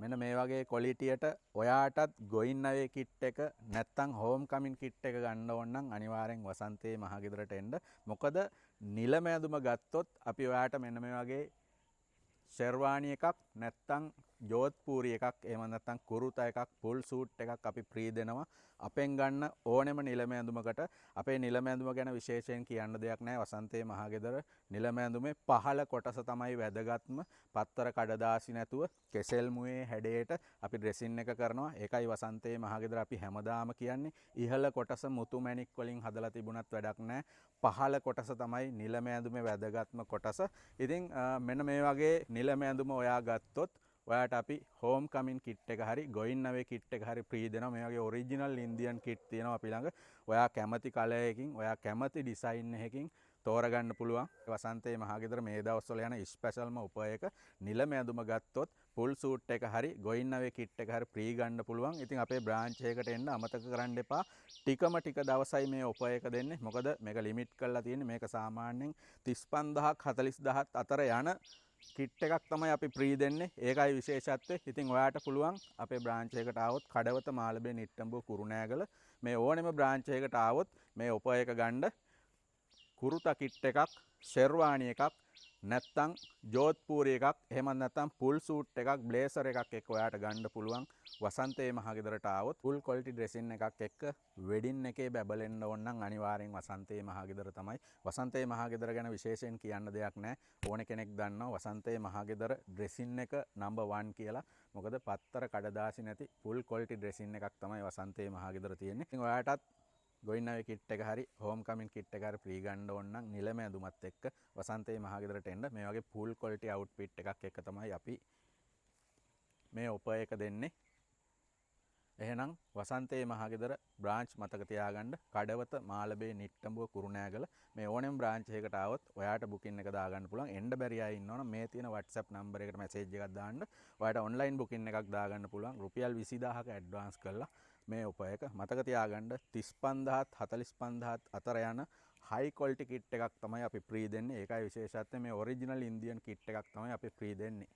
මෙන්න මේ වගේ ක්වොලිටියට ඔයාටත් ගොයින් අවේ කිට් එක නැත්තම් හෝම් කමින් කිට් එක ගන්න ඕන නම් අනිවාර්යෙන් වසන්තේ මහගෙදරට එන්න. මොකද නිලම ඇඳුම ගත්තොත් අපි ඔයාට මෙන්න මේ වගේ ෂෙර්වානි එකක් නැත්තම් ජෝධ්පූරි එකක් එහෙම නැත්තම් කුරුතා එකක් ෆුල් සූට් එකක් අපි ෆ්‍රී දෙනවා. අපෙන් ගන්න ඕනෙම නිලම ඇඳුමකට. අපේ නිලම ඇඳුම ගැන විශේෂයෙන් කියන්න දෙයක් නැහැ. වසන්තේ මහගෙදර නිලම ඇඳුමේ පහළ කොටස තමයි වැදගත්ම. පත්තර කඩදාසි නැතුව කෙසෙල් මුවේ හැඩයට අපි ඩ්‍රෙසින් එක කරනවා. ඒකයි වසන්තේ මහගෙදර අපි හැමදාම කියන්නේ. ඉහළ කොටස මුතු මැණික් වලින් හදලා තිබුණත් වැඩක් නැහැ. පහළ කොටස තමයි නිලම ඇඳුමේ වැදගත්ම කොටස. ඉතින් මෙන්න මේ වගේ නිලම ඇඳුම ඔයා ගත්තොත් ඔයාට අපි හෝම් කමින් කිට් එක හරි ගොයින් අවේ කිට් එක හරි ෆ්‍රී දෙනවා. මේ වගේ ඔරිජිනල් ඉන්දියන් කිට් තියෙනවා අපි ළඟ. ඔයා කැමති කලර් එකකින් ඔයා කැමති ඩිසයින් එකකින් තෝරගන්න පුළුවන්. වසන්තේ මහගෙදර මේ දවස්වල යන ස්පෙෂල්ම උපයක නිලම ඇඳුම ගත්තොත් ෆුල් සූට් එක හරි ගොයින් අවේ කිට් එක හරි ෆ්‍රී ගන්න පුළුවන්. ඉතින් අපේ බ්‍රාන්ච් එකකට එන්න අමතක කරන්න එපා. ටිකම ටික දවසයි මේ උපයක දෙන්නේ. මොකද මේක ලිමිට් කරලා තියෙන්නේ. මේක සාමාන්‍යයෙන් 35000ක් 40000ක් අතර යන කිට් එකක් තමයි අපි ෆ්‍රී දෙන්නේ. ඒකයි විශේෂත්වය. ඉතින් ඔයාට පුළුවන් අපේ බ්‍රාන්ච් එකට ආවොත් කඩවත මාළඹේ නිට්ටඹුව කුරුණෑගල මේ ඕනෙම බ්‍රාන්ච් එකකට ආවොත් මේ උපයක ගන්න කුරුතා කිට් එකක් ෂෙර්වානි එකක් නැත්තම් ජෝධ්පූරි එකක් එහෙම නැත්තම් ෆුල් සූට් එකක් බ්ලේසර් එකක් එක්ක ඔයාට ගන්න පුළුවන්. වසන්තේ මහගෙදරට ආවොත් ෆුල් ක්වොලිටි ඩ්‍රෙසින් එකක් එක්ක වෙඩින් එකේ බැබලෙන්න ඕන නම් අනිවාර්යෙන් වසන්තේ මහගෙදර තමයි. වසන්තේ මහගෙදර ගැන විශේෂයෙන් කියන්න දෙයක් නැහැ. ඕන කෙනෙක් දන්නවා වසන්තේ මහගෙදර ඩ්‍රෙසින් එක නම්බර් 1 කියලා. මොකද පත්තර කඩදාසි නැති ෆුල් ක්වොලිටි ඩ්‍රෙසින් එකක් තමයි වසන්තේ මහගෙදර තියෙන්නේ. ඉතින් ඔයාටත් ගොයින් අවේ කිට් එක හරි හෝම් කමින් කිට් එක හරි ෆ්‍රී ගන්න ඕන නම් නිලම ඇඳුමත් එක්ක වසන්තේ මහගෙදරට එන්න. මේ වගේ ෆුල් ක්වොලිටි අවුට්ෆිට් එකක් එක්ක තමයි අපි මේ උපයක දෙන්නේ. එහෙනම් වසන්තේ මහගෙදර බ්‍රාන්ච් මතක තියාගන්න. කඩවත මාළඹේ නිට්ටඹුව කුරුණෑගල මේ ඕනෙම බ්‍රාන්ච් එකකට ආවොත් ඔයාට බුකින් එක දාගන්න පුළුවන්. එන්න බැරි අය ඉන්නවනම් මේ තියෙන WhatsApp නම්බර් එකට මැසේජ් එකක් දාන්න. ඔයාට ඔන්ලයින් බුකින් එකක් දාගන්න පුළුවන්. රුපියල් 20000ක ඇඩ්වාන්ස් කරලා මේ උපයක මතක තියාගන්න 35000ත් 45000ත් අතර යන හයි ක්වොලිටි කිට් එකක් තමයි අපි ෆ්‍රී දෙන්නේ. ඒකයි විශේෂත්වය. මේ ඔරිජිනල් ඉන්දියන් කිට් එකක් තමයි අපි ෆ්‍රී දෙන්නේ.